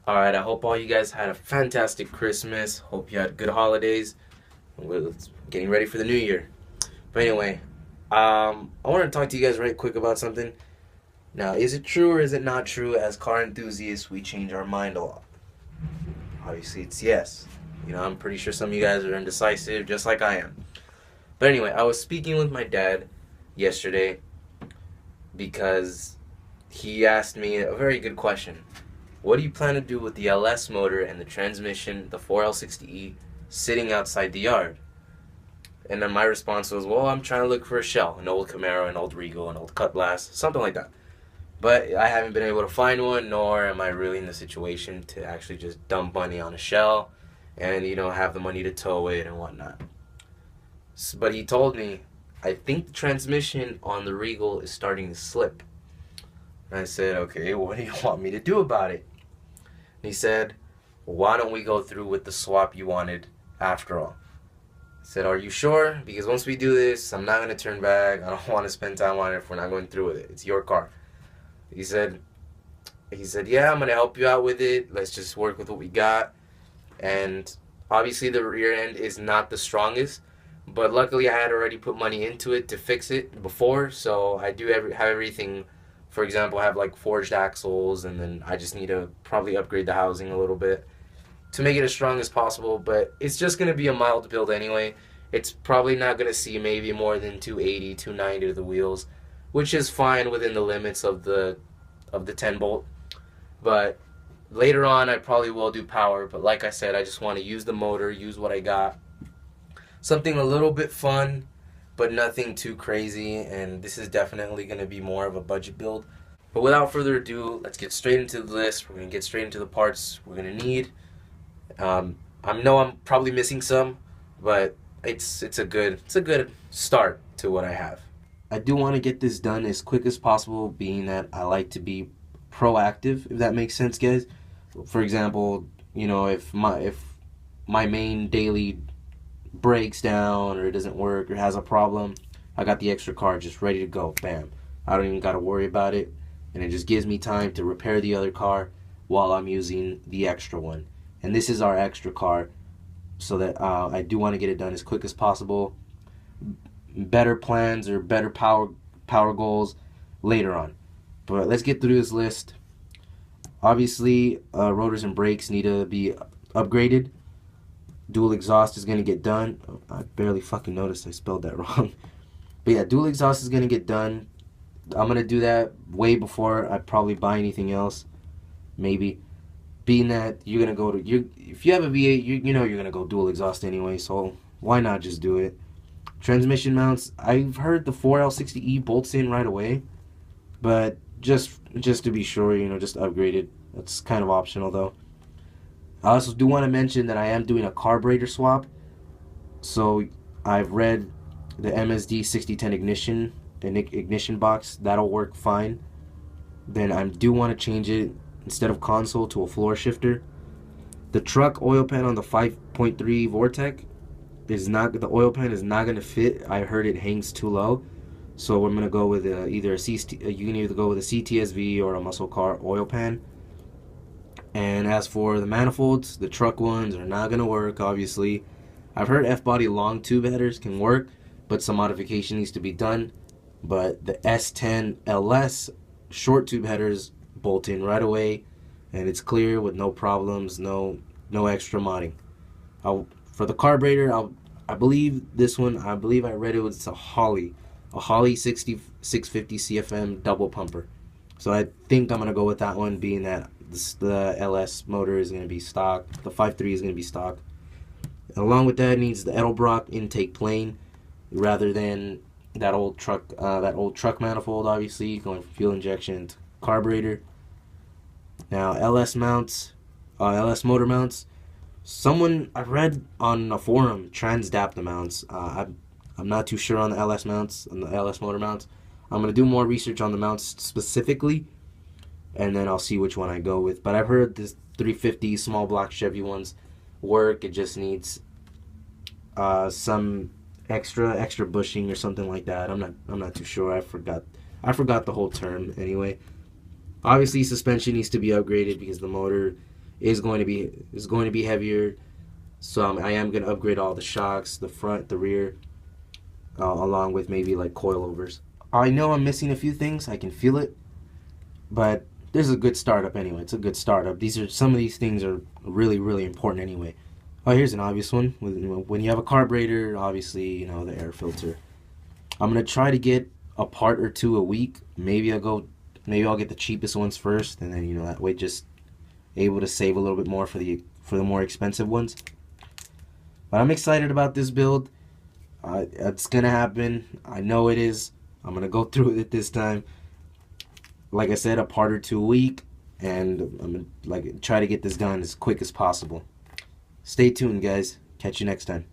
Alright, I hope all you guys had a fantastic Christmas. Hope you had good holidays. We're getting ready for the new year. But anyway, I want to talk to you guys right quick about something. Now, is it true or is it not true? As car enthusiasts, we change our mind a lot. Obviously, it's yes. I'm pretty sure some of you guys are indecisive, just like I am. But anyway, I was speaking with my dad yesterday because he asked me a very good question. What do you plan to do with the LS motor and the transmission, the 4L60E, sitting outside the yard? And then my response was, well, I'm trying to look for a shell, an old Camaro, an old Regal, an old Cutlass, something like that. But I haven't been able to find one, nor am I really in the situation to actually just dump money on a shell and, have the money to tow it and whatnot. But he told me, I think the transmission on the Regal is starting to slip. And I said, okay, what do you want me to do about it? And he said, why don't we go through with the swap you wanted after all? I said, are you sure? Because once we do this, I'm not going to turn back. I don't want to spend time on it if we're not going through with it. It's your car. He said, yeah, I'm going to help you out with it. Let's just work with what we got. And obviously the rear end is not the strongest, but luckily I had already put money into it to fix it before, so I do have everything. For example, I have like forged axles, and then I just need to probably upgrade the housing a little bit to make it as strong as possible, but it's just going to be a mild build anyway. It's probably not going to see maybe more than 280, 290 to the wheels, which is fine within the limits of the 10 bolt. But later on, I probably will do power, but like I said, I just want to use the motor, use what I got. Something a little bit fun, but nothing too crazy, and this is definitely going to be more of a budget build. But without further ado, let's get straight into the list. We're going to get straight into the parts we're going to need. I know I'm probably missing some, but it's a good start to what I have. I do want to get this done as quick as possible, being that I like to be proactive, if that makes sense, guys. For example, if my main daily breaks down or it doesn't work or has a problem, I got the extra car just ready to go. Bam. I don't even got to worry about it, and it just gives me time to repair the other car while I'm using the extra one. And this is our extra car, so that I do want to get it done as quick as possible. Better plans or better power goals later on. But let's get through this list. Obviously, rotors and brakes need to be upgraded. Dual exhaust is going to get done. Oh, I barely fucking noticed I spelled that wrong. But yeah, dual exhaust is going to get done. I'm going to do that way before I probably buy anything else. Maybe. Being that you're going to go to... if you have a V8, you know you're going to go dual exhaust anyway, so why not just do it? Transmission mounts, I've heard the 4L60E bolts in right away, but just to be sure, just upgrade it. That's kind of optional though. I also do want to mention that I am doing a carburetor swap. So I've read the MSD 6010 ignition box. That'll work fine. Then I do want to change it instead of console to a floor shifter. The truck oil pan on the 5.3 Vortec the oil pan is not going to fit. I heard it hangs too low. So I'm going to go with either you can either go with a CTSV or a muscle car oil pan. And as for the manifolds, the truck ones are not going to work, obviously. I've heard F-body long tube headers can work, but some modification needs to be done. But the S10 LS short tube headers bolt in right away, and it's clear with no problems, no extra modding. For the carburetor, I believe I read it was a Holley 650 CFM double pumper. So I think I'm going to go with that one, being that the LS motor is going to be stock. The 5.3 is going to be stock. Along with that, it needs the Edlebrock intake plane rather than that old truck manifold, obviously, going from fuel injection to carburetor. Now, LS motor mounts. Someone I read on a forum transdapped the mounts. I'm not too sure on the LS mounts, on the LS motor mounts. I'm going to do more research on the mounts specifically, and then I'll see which one I go with. But I've heard this 350 small block Chevy ones work. It just needs some extra bushing or something like that. I'm not too sure. I forgot the whole term anyway. Obviously, suspension needs to be upgraded because the motor is going to be heavier. So I am going to upgrade all the shocks, the front, the rear, along with maybe like coilovers. I know I'm missing a few things. I can feel it, but this is a good startup anyway. It's a good startup. Some of these things are really, really important anyway. Oh, here's an obvious one. When you have a carburetor, obviously, you know, the air filter. I'm gonna try to get a part or two a week. Maybe I'll get the cheapest ones first, and then, you know, that way just able to save a little bit more for the more expensive ones. But I'm excited about this build. It's gonna happen. I know it is. I'm gonna go through with it this time. Like I said, a part or two a week, and I'm gonna try to get this done as quick as possible. Stay tuned, guys. Catch you next time.